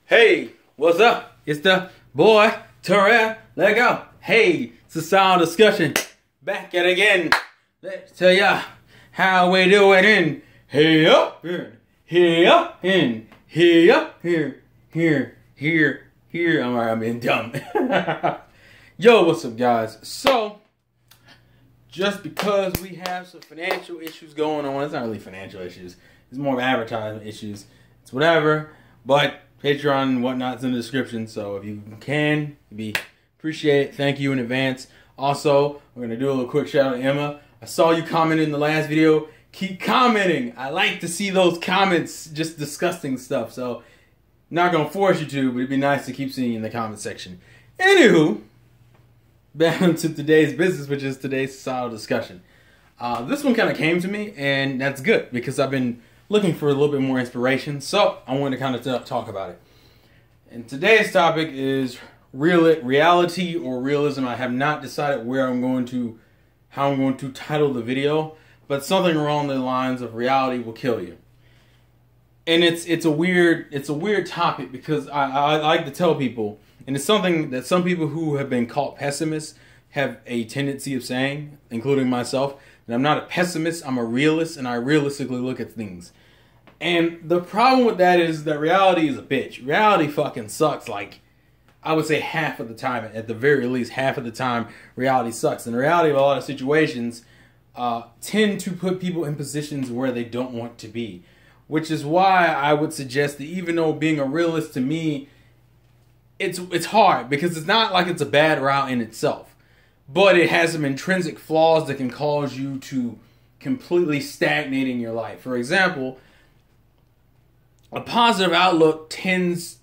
Hey, what's up? It's the boy Terrell. Let go. Hey, it's the Sound Discussion. Back at it again. Let's tell ya how we do it in here, here. I'm being dumb. Yo, what's up, guys? So, just because we have some financial issues going on, it's not really financial issues. It's more of advertising issues. It's whatever, but Patreon and whatnot's in the description, so if you can, it'd be appreciated. Thank you in advance. Also, we're going to do a little quick shout out to Emma. I saw you comment in the last video. Keep commenting. I like to see those comments, just disgusting stuff. So, not going to force you to, but it'd be nice to keep seeing you in the comment section. Anywho, back to today's business, which is today's Sound Discussion. This one kind of came to me, and that's good, because I've been looking for a little bit more inspiration, so I wanted to kind of talk about it. And today's topic is reality or realism. I have not decided how I'm going to title the video, but something along the lines of reality will kill you. And it's a weird topic, because I like to tell people, and it's something that some people who have been called pessimists have a tendency of saying, including myself, that I'm not a pessimist, I'm a realist, and I realistically look at things. And the problem with that is that reality is a bitch. Reality fucking sucks. Like, I would say half of the time, at the very least, half of the time, reality sucks. And the reality of a lot of situations tend to put people in positions where they don't want to be. Which is why I would suggest that even though being a realist to me, it's hard, because it's not like it's a bad route in itself. But it has some intrinsic flaws that can cause you to completely stagnate in your life. For example, a positive outlook tends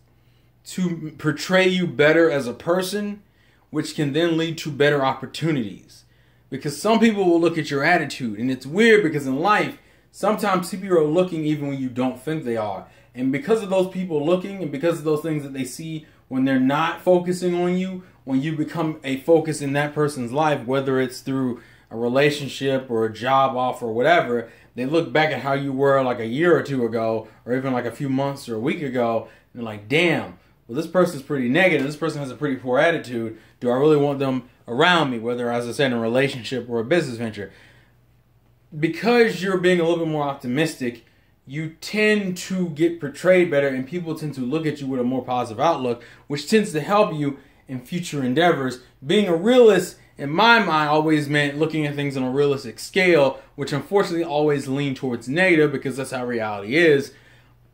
to portray you better as a person, which can then lead to better opportunities. Because some people will look at your attitude, and it's weird because in life, sometimes people are looking even when you don't think they are. And because of those people looking, and because of those things that they see when they're not focusing on you, when you become a focus in that person's life, whether it's through a relationship or a job offer or whatever, they look back at how you were like a year or two ago, or even like a few months or a week ago, and they're like, damn, well, this person's pretty negative. This person has a pretty poor attitude. Do I really want them around me, whether, as I said, in a relationship or a business venture? Because you're being a little bit more optimistic, you tend to get portrayed better, and people tend to look at you with a more positive outlook, which tends to help you in future endeavors. Being a realist, in my mind, always meant looking at things on a realistic scale, which unfortunately always lean towards negative, because that's how reality is.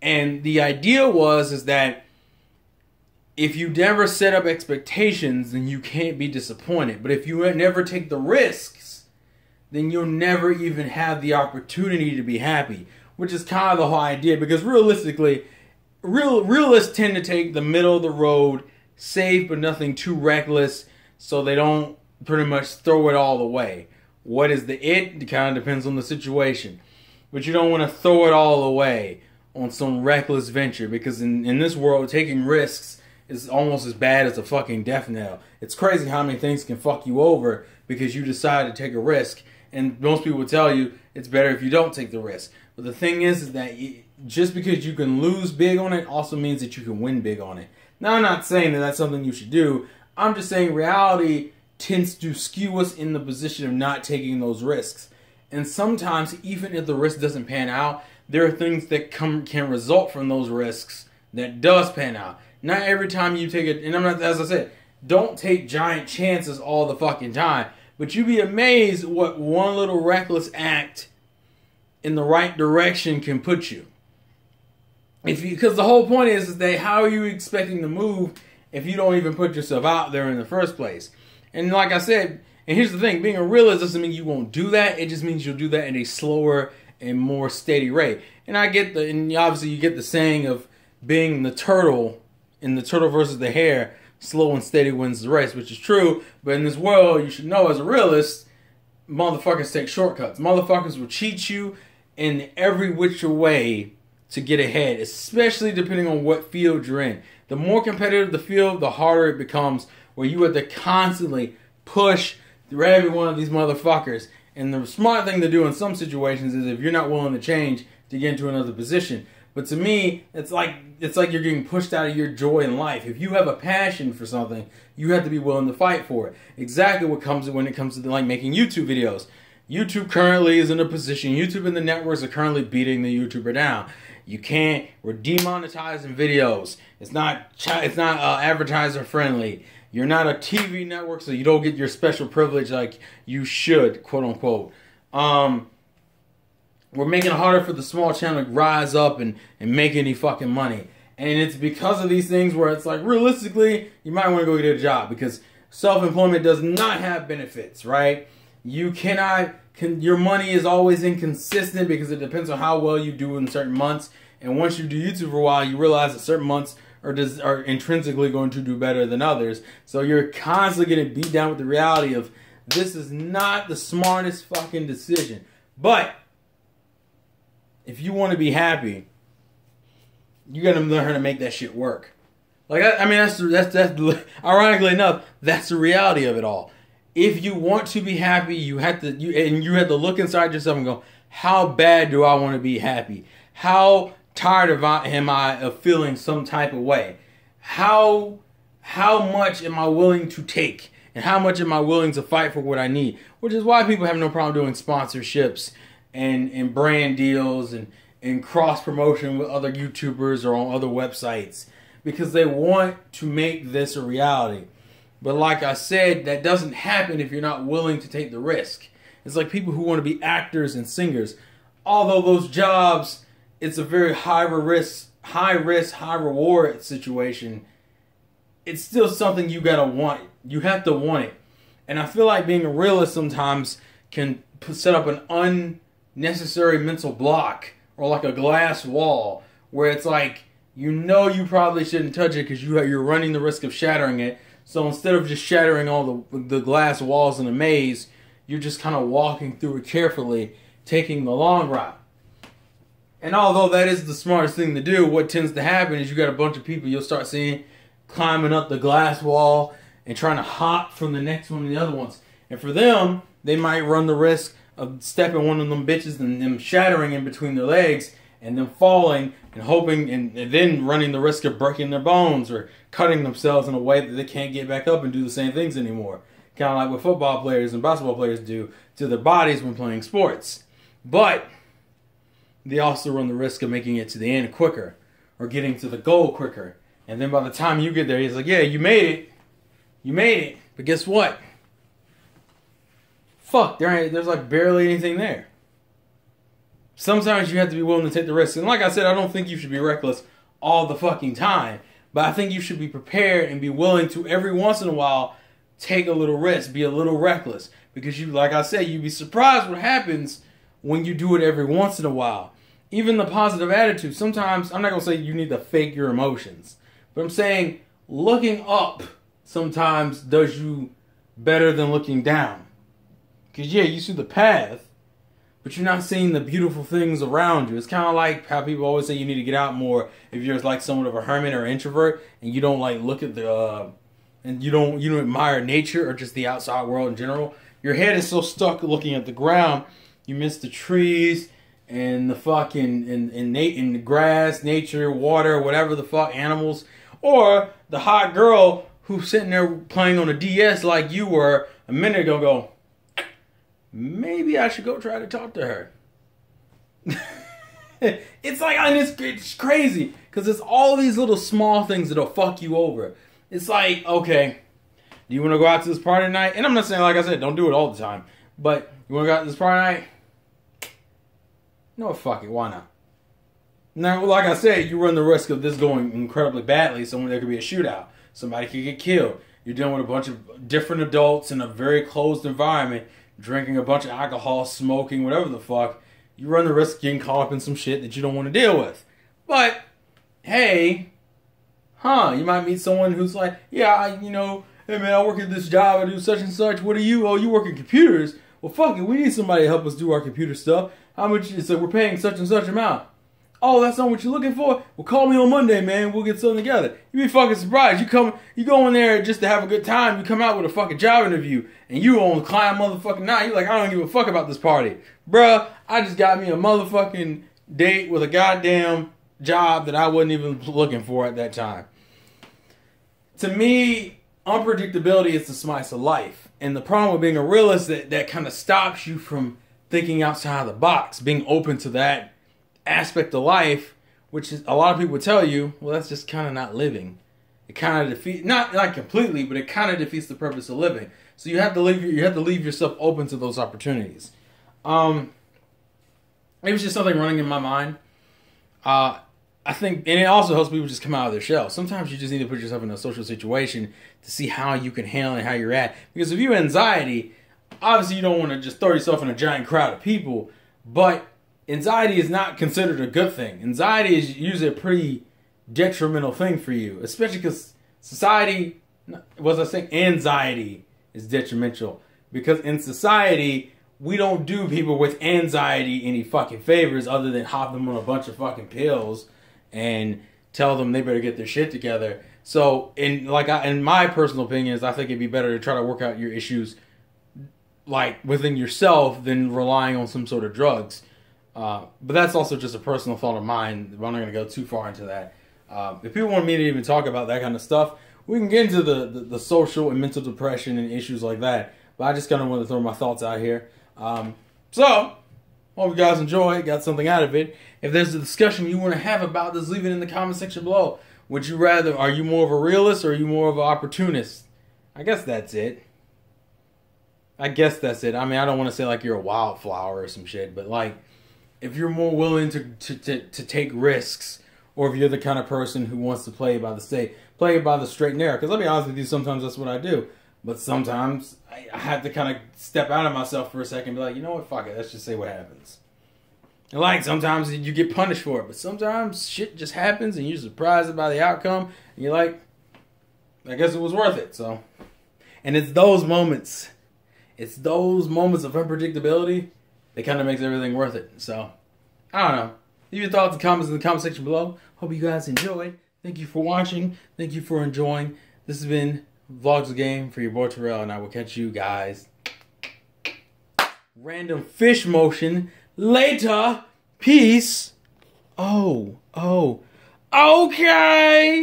And the idea is that if you never set up expectations, then you can't be disappointed. But if you never take the risks, then you'll never even have the opportunity to be happy, which is kind of the whole idea. Because realistically, realists tend to take the middle of the road, safe but nothing too reckless, so they don't pretty much throw it all away. What is the it? It kind of depends on the situation. But you don't want to throw it all away on some reckless venture, because in this world, taking risks is almost as bad as a fucking death knell. It's crazy how many things can fuck you over because you decide to take a risk. And most people will tell you it's better if you don't take the risk. But the thing is that just because you can lose big on it also means that you can win big on it. Now, I'm not saying that that's something you should do. I'm just saying reality tends to skew us in the position of not taking those risks. And sometimes, even if the risk doesn't pan out, there are things that can result from those risks that does pan out. Not every time you take it, and I'm not, as I said, don't take giant chances all the fucking time. But you'd be amazed what one little reckless act in the right direction can put you. Because the whole point is that how are you expecting to move if you don't even put yourself out there in the first place? And like I said, and here's the thing, being a realist doesn't mean you won't do that. It just means you'll do that at a slower and more steady rate. And and obviously you get the saying of being the turtle, in the turtle versus the hare, slow and steady wins the race, which is true. But in this world, you should know as a realist, motherfuckers take shortcuts. Motherfuckers will cheat you in every which way to get ahead, especially depending on what field you're in. The more competitive the field, the harder it becomes, where you have to constantly push through every one of these motherfuckers. And the smart thing to do in some situations is, if you're not willing to change, to get into another position. But to me, it's like you're getting pushed out of your joy in life. If you have a passion for something, you have to be willing to fight for it. Exactly what comes when it comes to like making YouTube videos. YouTube currently is in a position. YouTube and the networks are currently beating the YouTuber down. You can't. We're demonetizing videos. It's not advertiser friendly. You're not a TV network, so you don't get your special privilege like you should, quote unquote. We're making it harder for the small channel to rise up and make any fucking money. And it's because of these things where it's like, realistically, you might want to go get a job because self-employment does not have benefits, right? You your money is always inconsistent because it depends on how well you do in certain months. And once you do YouTube for a while, you realize that certain months are intrinsically going to do better than others. So you're constantly getting beat down with the reality of this is not the smartest fucking decision. But if you want to be happy, you got to learn how to make that shit work. Like I mean, that's ironically enough, that's the reality of it all. If you want to be happy, you have to look inside yourself and go, how bad do I want to be happy? How tired am I of feeling some type of way? How much am I willing to take? And how much am I willing to fight for what I need? Which is why people have no problem doing sponsorships and brand deals and cross promotion with other YouTubers or on other websites. Because they want to make this a reality. But like I said, that doesn't happen if you're not willing to take the risk. It's like people who want to be actors and singers. Although those jobs, it's a very high risk, high reward situation. It's still something you gotta want. You have to want it. And I feel like being a realist sometimes can set up an unnecessary mental block or like a glass wall where it's like, you know you probably shouldn't touch it because you're running the risk of shattering it. So instead of just shattering all the glass walls in a maze, you're just kind of walking through it carefully, taking the long route. And although that is the smartest thing to do, what tends to happen is you got a bunch of people you'll start seeing climbing up the glass wall and trying to hop from the next one to the other ones. And for them, they might run the risk of stepping one of them bitches and them shattering in between their legs and them falling and hoping and then running the risk of breaking their bones or cutting themselves in a way that they can't get back up and do the same things anymore. Kind of like what football players and basketball players do to their bodies when playing sports. But they also run the risk of making it to the end quicker or getting to the goal quicker. And then by the time you get there, he's like, yeah, you made it. You made it. But guess what? Fuck, there's like barely anything there. Sometimes you have to be willing to take the risk. And like I said, I don't think you should be reckless all the fucking time. But I think you should be prepared and be willing to every once in a while take a little risk, be a little reckless. Because you, like I said, you'd be surprised what happens when you do it every once in a while. Even the positive attitude. Sometimes, I'm not going to say you need to fake your emotions. But I'm saying looking up sometimes does you better than looking down. Because yeah, you see the path, but you're not seeing the beautiful things around you. It's kind of like how people always say you need to get out more if you're like somewhat of a hermit or introvert and you don't like look at the and you don't admire nature or just the outside world in general. Your head is so stuck looking at the ground, you miss the trees and the fucking in the grass, nature, water, whatever the fuck, animals, or the hot girl who's sitting there playing on a DS like you were a minute ago. Go, maybe I should go try to talk to her. It's like, and it's crazy because it's all these little small things that'll fuck you over. It's like, okay, do you want to go out to this party tonight? And I'm not saying, like I said, don't do it all the time, but you want to go out to this party tonight? No, fuck it, why not? Now, like I said, you run the risk of this going incredibly badly. So there could be a shootout. Somebody could get killed. You're dealing with a bunch of different adults in a very closed environment, drinking a bunch of alcohol, smoking, whatever the fuck. You run the risk of getting caught up in some shit that you don't want to deal with. But, hey, you might meet someone who's like, yeah, hey man, I work at this job, I do such and such. What do you? Oh, you work in computers? Well, fuck it, we need somebody to help us do our computer stuff. How much? So we're paying such and such amount. Oh, that's not what you're looking for? Well, call me on Monday, man. We'll get something together. You'd be fucking surprised. You go in there just to have a good time. You come out with a fucking job interview, and you on the client motherfucking night. You're like, I don't give a fuck about this party. Bruh, I just got me a motherfucking date with a goddamn job that I wasn't even looking for at that time. To me, unpredictability is the spice of life. And the problem with being a realist that kind of stops you from thinking outside of the box, being open to that aspect of life, which is a lot of people would tell you, well, that's just kind of not living. It kind of defeats, not completely, but it kind of defeats the purpose of living. So you have to leave yourself open to those opportunities. It was just something running in my mind. I think, and it also helps people just come out of their shell. Sometimes you just need to put yourself in a social situation to see how you can handle it and how you're at. Because if you have anxiety, obviously you don't want to just throw yourself in a giant crowd of people. But anxiety is not considered a good thing. Anxiety is usually a pretty detrimental thing for you, especially because society, was I saying anxiety is detrimental, because in society we don't do people with anxiety any fucking favors other than hop them on a bunch of fucking pills and tell them they better get their shit together. So in my personal opinion is I think it'd be better to try to work out your issues like within yourself than relying on some sort of drugs. But that's also just a personal thought of mine. I'm not going to go too far into that. If people want me to even talk about that kind of stuff, we can get into the social and mental depression and issues like that. But I just kind of want to throw my thoughts out here. So, hope you guys enjoy, got something out of it. If there's a discussion you want to have about this, leave it in the comment section below. Would you rather, are you more of a realist or are you more of an opportunist? I guess that's it. I mean, I don't want to say like you're a wildflower or some shit, but like, if you're more willing to take risks, or if you're the kind of person who wants to play it by the straight and narrow. Because I'll be honest with you, sometimes that's what I do. But sometimes I have to kind of step out of myself for a second and be like, you know what, fuck it, let's just say what happens. And like, sometimes you get punished for it, but sometimes shit just happens and you're surprised by the outcome, and you're like, I guess it was worth it. So, and it's those moments of unpredictability that kind of makes everything worth it. So, I don't know. Leave your thoughts and comments in the comment section below. Hope you guys enjoyed. Thank you for watching. Thank you for enjoying. This has been Vlogs of Game for your boy Terrell, and I will catch you guys. Random fish motion later. Peace. Oh, okay.